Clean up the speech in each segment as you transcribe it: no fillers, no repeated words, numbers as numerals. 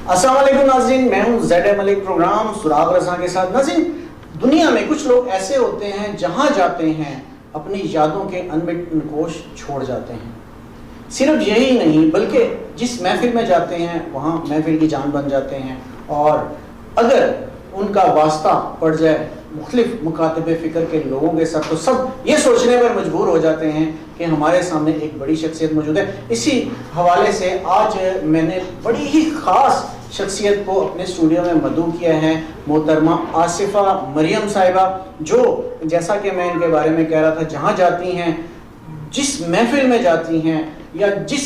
السلام علیکم ناظرین، میں ہوں زیڈ ملک، پروگرام سراغ رساں کے ساتھ۔ ناظرین، دنیا میں کچھ لوگ ایسے ہوتے ہیں جہاں جاتے ہیں اپنی یادوں کے انمٹ نقوش چھوڑ جاتے ہیں۔ صرف یہی نہیں بلکہ جس محفل میں جاتے ہیں وہاں محفل کی جان بن جاتے ہیں، اور اگر ان کا واسطہ پڑ جائے مختلف مکاتب فکر کے لوگوں کے ساتھ تو سب یہ سوچنے پر مجبور ہو جاتے ہیں کہ ہمارے سامنے ایک بڑی شخصیت موجود ہے۔ اسی حوالے سے آج میں نے بڑی ہی خاص شخصیت کو اپنے اسٹوڈیو میں مدعو کیا ہے، محترمہ آصفہ مریم صاحبہ، جو جیسا کہ میں ان کے بارے میں کہہ رہا تھا، جہاں جاتی ہیں، جس محفل میں جاتی ہیں یا جس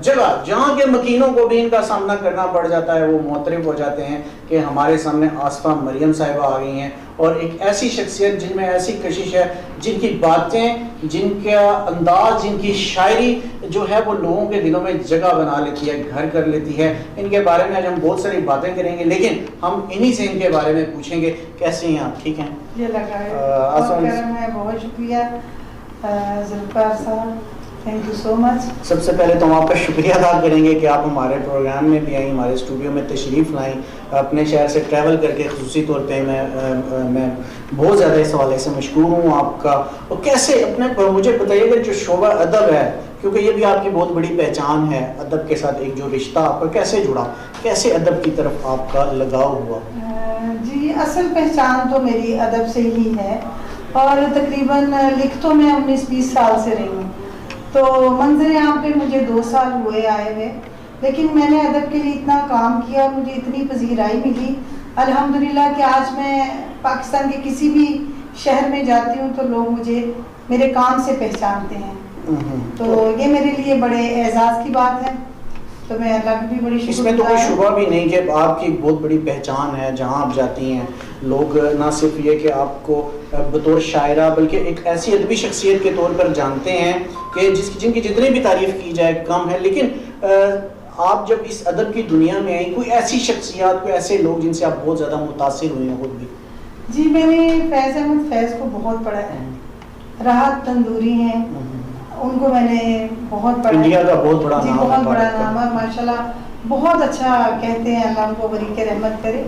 جگہ جہاں کے مکینوں کو بھی ان کا سامنا کرنا پڑ جاتا ہے، وہ معترف ہو جاتے ہیں کہ ہمارے سامنے آصفہ مریم صاحبہ آ گئی ہیں، اور ایک ایسی شخصیت جن میں ایسی کشش ہے، جن کی باتیں، جن کا انداز، جن کی شاعری جو ہے وہ لوگوں کے دلوں میں جگہ بنا لیتی ہے، گھر کر لیتی ہے۔ ان کے بارے میں آج ہم بہت ساری باتیں کریں گے، لیکن ہم انہی سے ان کے بارے میں پوچھیں گے۔ کیسے ہیں آپ؟ ٹھیک ہیں؟ یہ لگا ہے، بہت کرم ہے، بہت شکریہ ذوالفقار صاحب، تھینک یو سو مچ۔ سب سے پہلے تو ہم آپ کا شکریہ ادا کریں گے کہ آپ ہمارے پروگرام میں بھی آئیں، ہمارے اسٹوڈیو میں تشریف لائیں، اپنے شہر سے ٹریول کر کے۔ خصوصی طور پہ میں بہت زیادہ اس حوالے سے مشکور ہوں آپ کا۔ اور کیسے اپنے مجھے بتائیے گا جو شعبہ ادب ہے، کیونکہ یہ بھی آپ کی بہت بڑی پہچان ہے، ادب کے ساتھ ایک جو رشتہ آپ کا کیسے جڑا، کیسے ادب کی طرف آپ کا لگاؤ ہوا؟ جی، اصل پہچان تو میری ادب سے ہی ہے، اور تقریباً لکھ تو میں 19-20 سال سے رہی ہوں، تو منظر عام پہ مجھے 2 سال ہوئے آئے ہوئے، لیکن میں نے ادب کے لیے اتنا کام کیا، مجھے اتنی پذیرائی ملی الحمدللہ کہ آج میں پاکستان کے کسی بھی شہر میں جاتی ہوں تو لوگ مجھے میرے کام سے پہچانتے ہیں، تو یہ میرے لیے بڑے اعزاز کی بات ہے، تو میں اللہ کی بھی بڑی شکر اس میں تو کوئی شبہ بھی نہیں کہ آپ کی ایک بہت بڑی پہچان ہے۔ جہاں آپ جاتی ہیں لوگ نہ صرف یہ کہ آپ کو بطور شاعرہ بلکہ ایک ایسی ادبی شخصیت کے طور پر جانتے ہیں کہ جن کی جتنی بھی تعریف کی جائے کم ہے، لیکن آپ جب اس ادب کی دنیا میں آئیں، کوئی ایسی شخصیات، کوئی ایسے لوگ جن سے آپ بہت زیادہ متاثر ہوئے ہیں خود بھی؟ جی، میں نے فیض احمد فیض کو بہت پڑھا ہے، راحت تندوری ہیں، ان کو میں نے بہت پڑھا، انڈیا کا بہت بڑا جی نام ہے، بہت بڑا نام ہے ماشاءاللہ، بہت اچھا کہتے ہیں، اللہ ان کو بریک رحمت کرے۔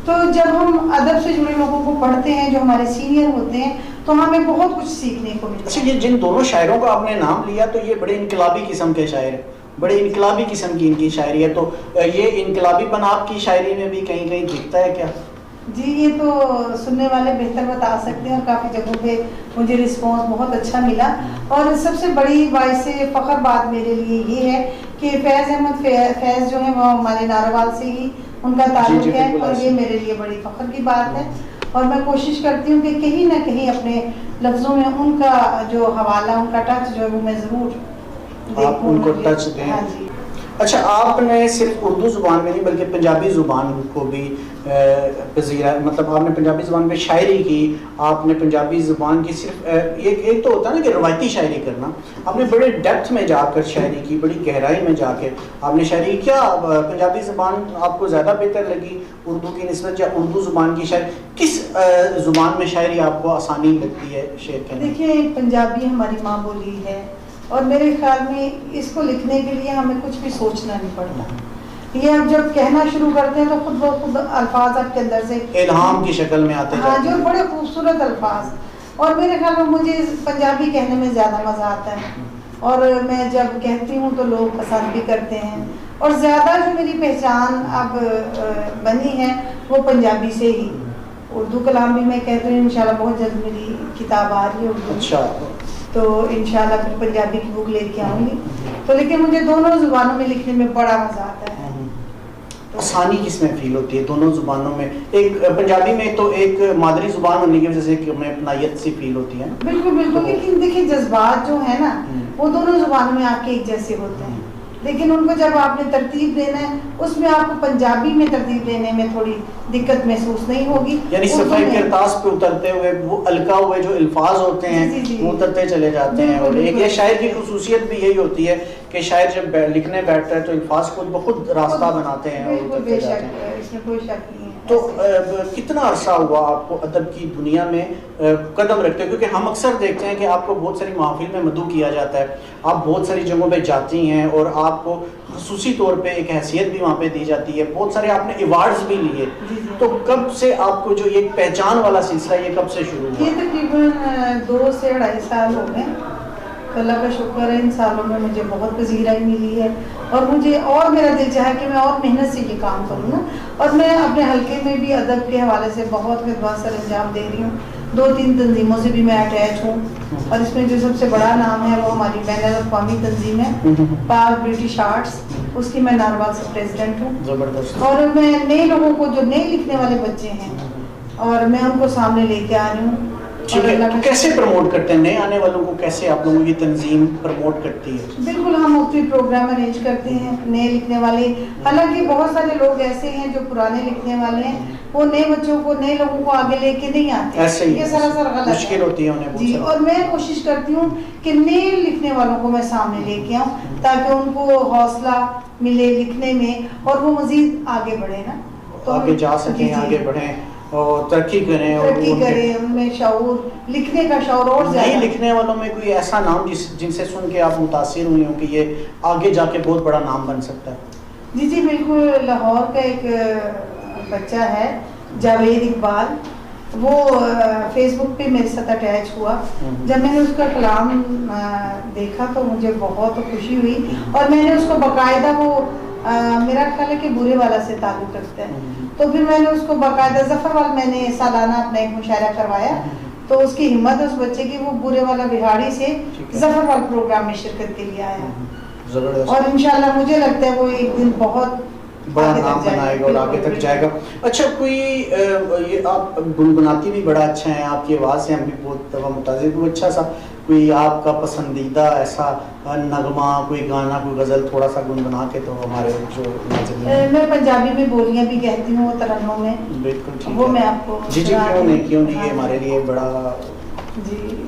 تو جب ہم ادب سے جڑے لوگوں کو پڑھتے ہیں جو ہمارے سینئر ہوتے ہیں تو ہمیں بہت کچھ سیکھنے کو ملتا ہے۔ اچھا، یہ جن دونوں شاعروں کا آپ نے نام لیا تو یہ بڑے انقلابی قسم کے شاعر ہیں، بڑے انقلابی قسم کی ان کی شاعری ہے، تو یہ انقلابی پن آپ کی شاعری میں بھی کہیں کہیں دکھتا ہے کیا؟ جی، یہ تو سننے والے بہتر بتا سکتے ہیں، اور کافی جگہوں پہ مجھے رسپانس بہت اچھا ملا، اور سب سے بڑی باعث فخر بات میرے لیے یہ ہے کہ فیض احمد فیض جو ہے وہ ہمارے ناروال سے ہی ان کا تعلق ہے، اور یہ میرے لیے بڑی فخر کی بات ہے، اور میں کوشش کرتی ہوں کہ کہیں نہ کہیں اپنے لفظوں میں ان کا جو حوالہ، ان کا ٹچ جو ہے وہ میں ضرور آپ ان کو ٹچ دیں۔ ہاں جی۔ اچھا، آپ نے صرف اردو زبان میں نہیں بلکہ پنجابی زبان کو بھی پذیرا، مطلب آپ نے پنجابی زبان پہ شاعری کی، آپ نے پنجابی زبان کی صرف ایک تو ہوتا ہے نا کہ روایتی شاعری کرنا، آپ نے بڑے ڈیپتھ میں جا کر شاعری کی، بڑی گہرائی میں جا کے آپ نے شاعری کی۔ کیا پنجابی زبان آپ کو زیادہ بہتر لگی اردو کی نسبت، یا اردو زبان کی شاعری؟ کس زبان میں شاعری آپ کو آسانی لگتی ہے شعر کرنے؟ دیکھیے، پنجابی ہماری ماں بولی ہے، اور میرے خیال میں اس کو لکھنے کے لیے ہمیں کچھ بھی سوچنا نہیں پڑتا، یہ اب جب کہنا شروع کرتے ہیں تو خود بخود الفاظ آپ کے اندر سے الہام کی شکل میں آتے ہیں۔ ہاں جی، اور بڑے خوبصورت الفاظ، اور میرے خیال میں مجھے پنجابی کہنے میں زیادہ مزہ آتا ہے، اور میں جب کہتی ہوں تو لوگ پسند بھی کرتے ہیں، اور زیادہ جو میری پہچان اب بنی ہے وہ پنجابی سے ہی۔ اردو کلام بھی میں کہتی ہوں، انشاءاللہ بہت جلد میری کتاب آ رہی ہے اردو، اچھا، تو انشاءاللہ پھر پنجابی کی بک لے کے آؤں گی، تو لیکن مجھے دونوں زبانوں میں لکھنے میں بڑا مزہ آتا ہے۔ آسانی کس میں فیل ہوتی ہے دونوں زبانوں میں؟ ایک پنجابی میں تو ایک مادری زبان ہونے کی وجہ سے کہ ہمیں اپنائیت سی فیل ہوتی ہے۔ بالکل بالکل، لیکن دیکھیے جذبات جو ہیں نا وہ دونوں زبانوں میں آپ کے ایک جیسے ہوتے ہیں، لیکن ان کو جب آپ نے ترتیب دینا ہے اس میں آپ کو پنجابی میں ترتیب دینے میں تھوڑی دقت محسوس نہیں ہوگی، یعنی صفحہ کرتاس پہ اترتے ہوئے وہ الکا ہوئے جو الفاظ ہوتے ہیں وہ اترتے چلے جاتے ہیں، اور ایک یہ شاعر کی خصوصیت بھی یہی ہوتی ہے کہ شاعر جب لکھنے بیٹھتا ہے تو الفاظ کو بخود راستہ بناتے ہیں اور اترتے جاتے ہیں۔ اس میں کوئی شک نہیں ہے۔ تو کتنا عرصہ ہوا آپ کو ادب کی دنیا میں قدم رکھتے ہیں؟ کیونکہ ہم اکثر دیکھتے ہیں کہ آپ کو بہت ساری محافل میں مدعو کیا جاتا ہے، آپ بہت ساری جگہوں پہ جاتی ہیں، اور آپ آپ کو خصوصی طور پہ ایک حیثیت بھی وہاں پہ دی جاتی ہے, بہت سارے آپ نے ایوارڈز بھی لیے, تو کب سے آپ کو جو یہ پہچان والا سلسلہ یہ کب سے شروع ہوا؟ یہ تقریباً 2 سے 2.5 سال ہو گئے. تو اللہ کا شکر ہے ان سالوں میں مجھے بہت پذیرائی ملی ہے, اور مجھے اور میرا دل چاہا کہ میں اور محنت سے یہ کام کروں نا. اور میں اپنے حلقے میں بھی ادب کے حوالے سے بہت خدمات سر انجام دے رہی ہوں. 2-3 تنظیموں سے بھی میں اٹیچ ہوں, اور اس میں جو سب سے بڑا نام ہے وہ ہماری بین الاقوامی تنظیم ہے پاک برٹش آرٹس, اس کی میں نارباگ سے پریزیڈنٹ ہوں. زبردست. اور میں نئے لوگوں کو, جو نئے لکھنے والے بچے ہیں, اور میں ان کو سامنے لے کے آ رہی ہوں. ٹھیک ہے, تو کیسے پروموٹ کرتے ہیں نئے آنے والوں کو, کیسے آپ لوگوں کی تنظیم پروموٹ کرتی ہے؟ بالکل, ہم مختلف پروگرام ارینج کرتے ہیں نئے لکھنے والے. حالانکہ بہت سارے لوگ ایسے ہیں جو پرانے لکھنے والے ہیں, وہ نئے بچوں کو, نئے لوگوں کو آگے لے کے نہیں آتے, ایسے ہی یہ سراسر غلط مشکل ہوتی ہے انہیں. جی, اور میں کوشش کرتی ہوں کہ نئے لکھنے والوں کو میں سامنے لے کے آؤں, تاکہ ان کو حوصلہ ملے لکھنے میں, اور وہ مزید آگے بڑھیں نا, تو آگے جا سکیں, آگے بڑھیں اور ترقی کریں, ان میں شعور, لکھنے کا شعور اور زیادہ. نہیں لکھنے والوں میں کوئی ایسا نام جن سے سن کے آپ متاثر ہوئی ہوں کہ یہ آگے جا کے بہت بڑا نام بن سکتا ہے؟ جی بالکل, لاہور کا ایک بچہ ہے جاوید اقبال, وہ فیس بک پہ میرے ساتھ اٹیچ ہوا. جب میں نے اس کا کلام دیکھا تو مجھے بہت خوشی ہوئی, اور میں نے اس کو باقاعدہ, وہ میرا خیال ہے کہ برے والا سے تعلق رکھتا ہے, تو پھر میں نے اس کو باقاعدہ ظفر والا, میں نے سالانہ اپنا ایک مشاعرہ کروایا. تو اس کی ہمت اس بچے کی, وہ برے والا بہاڑی سے ظفر والا پروگرام میں شرکت کے لیے آیا, اور انشاءاللہ مجھے لگتا ہے وہ ایک دن بہت بڑا نام بنائے گا اور آگے تک جائے گا. اچھا, کوئی یہ آپ گنگناتی بھی بڑا اچھا ہیں, آپ کی آواز سے ہم بھی بہت دفعہ متاثر, کوئی اچھا سا کوئی آپ کا پسندیدہ ایسا نغمہ, کوئی گانا, کوئی غزل تھوڑا سا گنگنا کے تو ہمارے جو میں پنجابی میں بولیاں بھی کہتی ہوں ترنم میں. بالکل ٹھیک, وہ میں آپ کو جی کیوں نہیں, یہ ہمارے لیے بڑا. جی,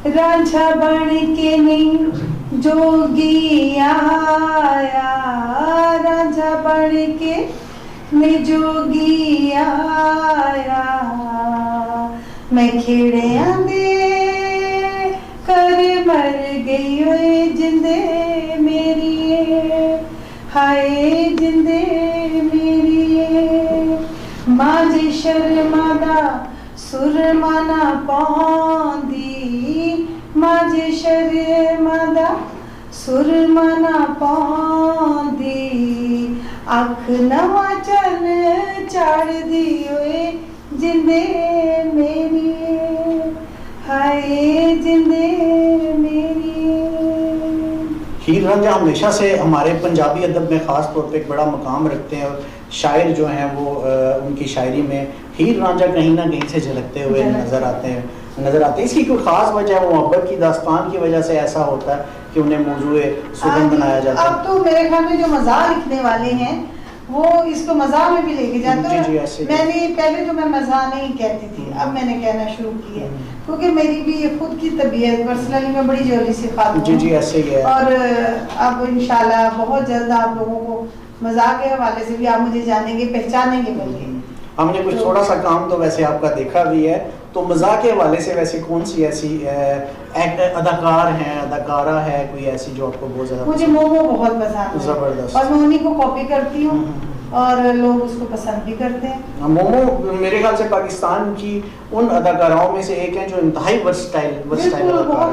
رانجھا بن کے نہیں جوگی آیا, رانجھا بن کے نہیں جوگی آیا, میں کھیڑیاں دے کر مر گئی ہوئے جندے میری, ہائے جندے میری, ماں جی شرمادا سرمانا پاندی, ماں جی شرمادا سرمانا پاندی, اکھ نوا چل چاڑ دی ہوئے جندے میری, ہائے جندے میری. ہیر رانجھا ہمیشہ سے ہمارے پنجابی ادب میں خاص طور پہ ایک بڑا مقام رکھتے ہیں, اور شاعر جو ہیں وہ ان کی شاعری میں ہیر رانجھا کہیں نہ کہیں سے جھلکتے ہوئے نظر آتے ہیں. اس کی کوئی خاص وجہ ہے, محبت کی داستان کی وجہ سے ایسا ہوتا ہے کہ انہیں موضوع سخن بنایا جاتا ہے؟ اب تو میرے خیال میں جو مزاح لکھنے والے ہیں وہ اس کو مزاح میں بھی لے کے جاتے ہیں. میں نے پہلے تو میں مزاح نہیں کہتی تھی, اب میں نے کہنا شروع کی ہے, کیونکہ میری بھی خود کی طبیعت پرسنلی میں بڑی جلدی سے خاتون ہوں. ایسے ہی ہے, اور اب انشاءاللہ بہت جلد آپ لوگوں کو مزاح کے حوالے سے بھی آپ مجھے جانیں گے, پہچانیں گے. بلکہ ہم نے کچھ تھوڑا سا کام تو ویسے آپ کا دیکھا بھی ہے, تو مزاح کے حوالے سے ویسے کون سی ایسی اداکار ہیں, اداکارہ ہے کوئی ایسی جو آپ کو بہت زیادہ؟ مجھے مومو بہت پسند ہے, زبردست, اور میں انہیں کو کاپی کرتی ہوں, اور لوگ اس کو پسند بھی کرتے ہیں. مومو میرے خیال سے پاکستان کی ان اداکاراؤں میں سے ایک ہیں جو انتہائی ورسٹائل بہت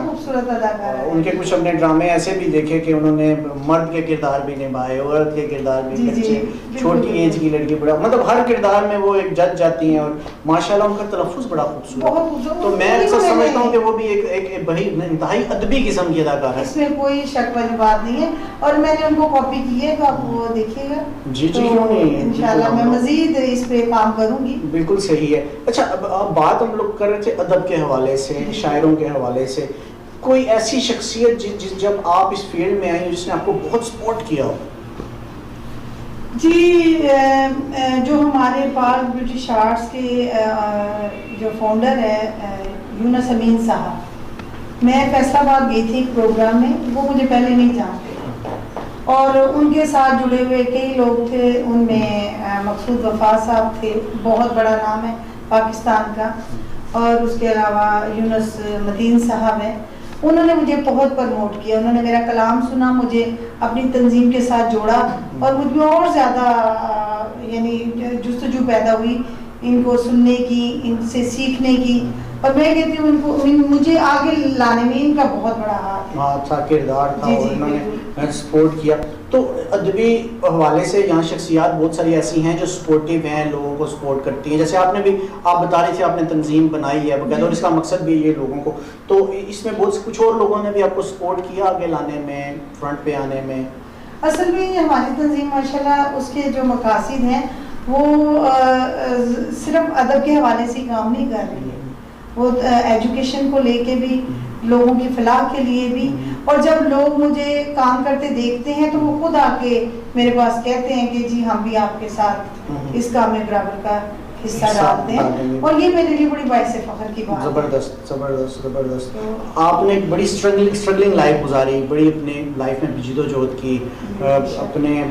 خوبصورت اداکار ہے. ان کے کچھ اپنے ڈرامے ایسے بھی دیکھے کہ انہوں نے مرد کے کردار بھی نبھائے, عورت کے کردار بھی, بچے, چھوٹی ایج کی لڑکی, بڑا, مطلب ہر کردار میں وہ ایک جج جاتی ہیں, اور ماشاءاللہ ان کا تلفظ بڑا خوبصورت. تو میں اکثر سمجھتا ہوں کہ وہ بھی ایک بڑی انتہائی ادبی قسم کی اداکار ہے. اس میں کوئی شک والی بات نہیں ہے, اور میں نے ان کو کاپی کی ہے, تو آپ وہ دیکھیے گا. جی کیوں نہیں, انشاءاللہ میں مزید اس پہ کام کروں گی. بالکل صحیح ہے. اچھا, اب بات ہم لوگ کر رہے تھے ادب کے حوالے سے, شاعروں کے حوالے سے, کوئی ایسی شخصیت جب آپ اس فیلڈ میں آئی جس نے آپ کو بہت سپورٹ کیا ہو؟ جی, جو ہمارے پاک برٹش آرٹس کے جو فاؤنڈر ہے یونس امین صاحب, میں فیصل آباد گئی تھی ایک پروگرام میں, وہ مجھے پہلے نہیں جانتے, اور ان کے ساتھ جڑے ہوئے کئی لوگ تھے. ان میں مقصود وفا صاحب تھے, بہت بڑا نام ہے پاکستان کا, اور اس کے علاوہ یونس مدین صاحب ہیں. انہوں نے مجھے بہت پرموٹ کیا، انہوں نے میرا کلام سنا، مجھے اپنی تنظیم کے ساتھ جوڑا اور مجھ میں اور زیادہ یعنی جستجو پیدا ہوئی ان کو سننے کی، ان سے سیکھنے کی، اور میں کہتی ہوں ان کو مجھے آگے لانے میں ان کا بہت بڑا ہاتھ ہے۔ ہاں تھا، کردار تھا، جی اور جی انہوں نے سپورٹ کیا۔ تو ادبی حوالے سے یہاں شخصیات بہت ساری ایسی ہیں جو سپورٹیو ہیں، لوگوں کو سپورٹ کرتی ہیں، جیسے آپ نے بھی آپ بتا رہے تھے آپ نے تنظیم بنائی ہے باقاعدہ، اور اس کا مقصد بھی یہ لوگوں کو، تو اس میں بہت کچھ اور لوگوں نے بھی آپ کو سپورٹ کیا آگے لانے میں، فرنٹ پہ آنے میں؟ اصل میں ہماری تنظیم ماشاءاللہ اس کے جو مقاصد ہیں وہ صرف ادب کے حوالے سے کام نہیں کر رہی ہے، وہ ایجوکیشن کو لے کے بھی، لوگوں کی فلاح کے لیے بھی، اور جب لوگ مجھے کام کرتے دیکھتے ہیں تو وہ خود آ کے میرے پاس کہتے ہیں کہ جی ہم بھی آپ کے ساتھ اس کام میں برابر کا حصہ ڈالتے ہیں، اور یہ میرے لیے بڑی باعث فخر کی بات ہے۔ زبردست زبردست زبردست۔ آپ نے ایک بڑی اسٹرگلنگ لائف گزاری، بڑی اپنے لائف میں جد و جہد کی، اپنے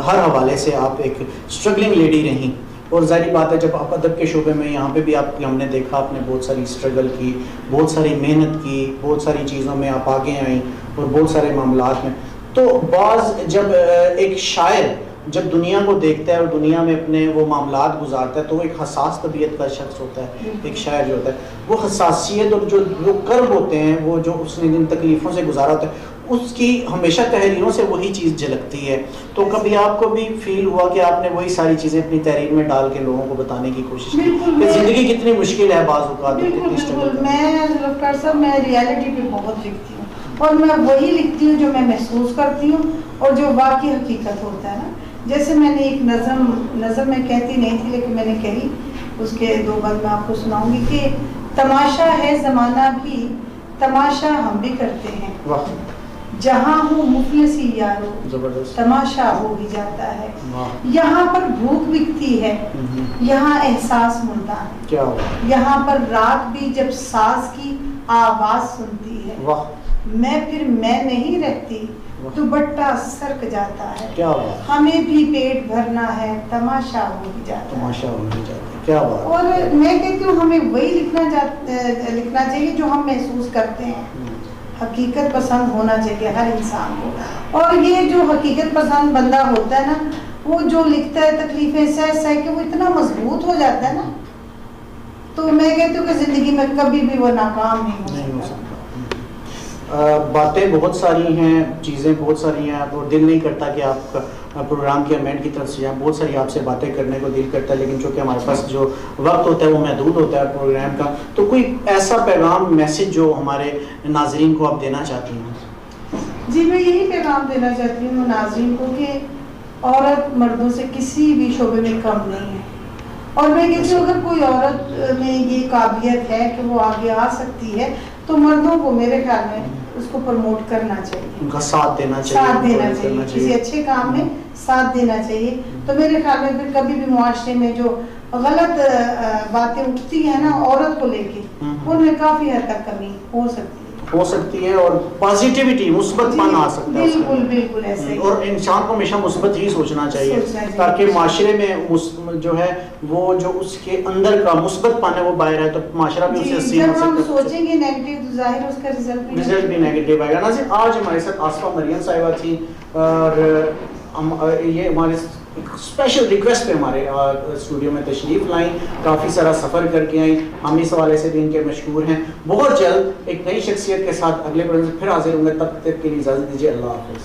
ہر حوالے سے آپ ایک اسٹرگلنگ لیڈی رہیں، اور ظاہری بات ہے جب آپ ادب کے شعبے میں یہاں پہ بھی آپ ہم نے دیکھا آپ نے بہت ساری اسٹرگل کی، بہت ساری محنت کی، بہت ساری چیزوں میں آپ آگے آئیں اور بہت سارے معاملات میں، تو بعض جب ایک شاعر جب دنیا کو دیکھتا ہے اور دنیا میں اپنے وہ معاملات گزارتا ہے تو وہ ایک حساس طبیعت کا شخص ہوتا ہے، ایک شاعر جو ہوتا ہے وہ حساسیت اور جو کرب ہوتے ہیں، وہ جو اس نے ان تکلیفوں سے گزارا ہوتا ہے، اس کی ہمیشہ تحریروں سے وہی چیز جھلکتی ہے۔ تو کبھی آپ کو بھی فیل ہوا کہ آپ نے وہی ساری چیزیں اپنی تحریر میں ڈال کے لوگوں کو بتانے کی کوشش کی کہ زندگی کتنی مشکل ہے بعض اوقات؟ بالکل، میں ذوالفقار صاحب میں ریالٹی پہ بہت لکھتی ہوں، اور میں وہی لکھتی ہوں جو میں محسوس کرتی ہوں اور جو واقعی حقیقت ہوتا ہے نا۔ جیسے میں نے ایک نظم میں کہتی نہیں تھی لیکن میں نے کہی، اس کے 2 بند میں آپ کو سناؤں گی کہ تماشا ہے زمانہ بھی، تماشا ہم بھی کرتے ہیں، جہاں ہو مفلسی یارو تماشا ہو بھی جاتا ہے، یہاں پر بھوک بکتی ہے، یہاں احساس ملتا ہے، یہاں پر رات بھی جب ساز کی آواز سنتی ہے، میں پھر میں نہیں رہتی دوپٹہ سرک جاتا ہے، ہمیں بھی پیٹ بھرنا ہے تماشا ہو بھی جاتا ہے۔ کیا بات! اور میں کہتی ہوں ہمیں وہی لکھنا چاہیے جو ہم محسوس کرتے ہیں، حقیقت پسند ہونا چاہیے ہر انسان کو، اور یہ جو حقیقت پسند بندہ ہوتا ہے نا وہ جو لکھتا ہے تکلیفیں سہ سہ کے وہ اتنا مضبوط ہو جاتا ہے نا، تو میں کہتی ہوں کہ زندگی میں کبھی بھی وہ ناکام نہیں ہو سکتا۔ باتیں بہت ساری ہیں، چیزیں بہت ساری ہیں، اور دل نہیں کرتا کہ آپ کا پروگرام کی امینڈ کی طرف سے جائیں، بہت ساری آپ سے باتیں کرنے کو دل کرتا ہے، لیکن چونکہ ہمارے پاس جو وقت ہوتا ہے وہ محدود ہوتا ہے پروگرام کا، تو کوئی ایسا پیغام میسج جو ہمارے ناظرین کو آپ دینا چاہتی ہیں؟ جی میں یہی پیغام دینا چاہتی ہوں ناظرین کو کہ عورت مردوں سے کسی بھی شعبے میں کم نہیں ہے، اور میں کہتی ہوں اگر کوئی عورت میں یہ قابلیت ہے کہ وہ آگے آ سکتی ہے تو مردوں کو میرے خیال میں اس کو پروموٹ کرنا چاہیے، ان کا ساتھ دینا چاہیے، کسی اچھے کام میں ساتھ دینا چاہیے۔ تو میرے خیال میں پھر کبھی بھی معاشرے میں جو غلط باتیں اٹھتی ہیں نا عورت کو لے کے، ان میں کافی حد تک کمی ہو سکتی ہے اور پازیٹیوٹی مثبت پن آ سکتا ہے، بالکل ایسے ہی، اور انسان کو ہمیشہ مثبت ہی سوچنا چاہیے تاکہ معاشرے میں جو ہے وہ جو اس کے اندر کا مثبت پن ہے وہ باہر ہے، تو معاشرہ بھی اسے حسین ہو سکتا ہے۔ جب ہم سوچیں گے نیگیٹو تو ظاہر اس کا رزلٹ بھی نیگیٹو آئے گا۔ ناظرین آج ہمارے ساتھ آصفہ مریم صاحبہ تھی، اور یہ ہمارے اسپیشل ریکویسٹ پہ ہمارے اسٹوڈیو میں تشریف لائیں، کافی سارا سفر کر کے آئیں، ہم اس حوالے سے بھی ان کے مشکور ہیں۔ بہت جلد ایک نئی شخصیت کے ساتھ اگلے پروگرام سے پھر حاضر ہوں گے، تب تک کے لیے اجازت دیجیے، اللہ حافظ۔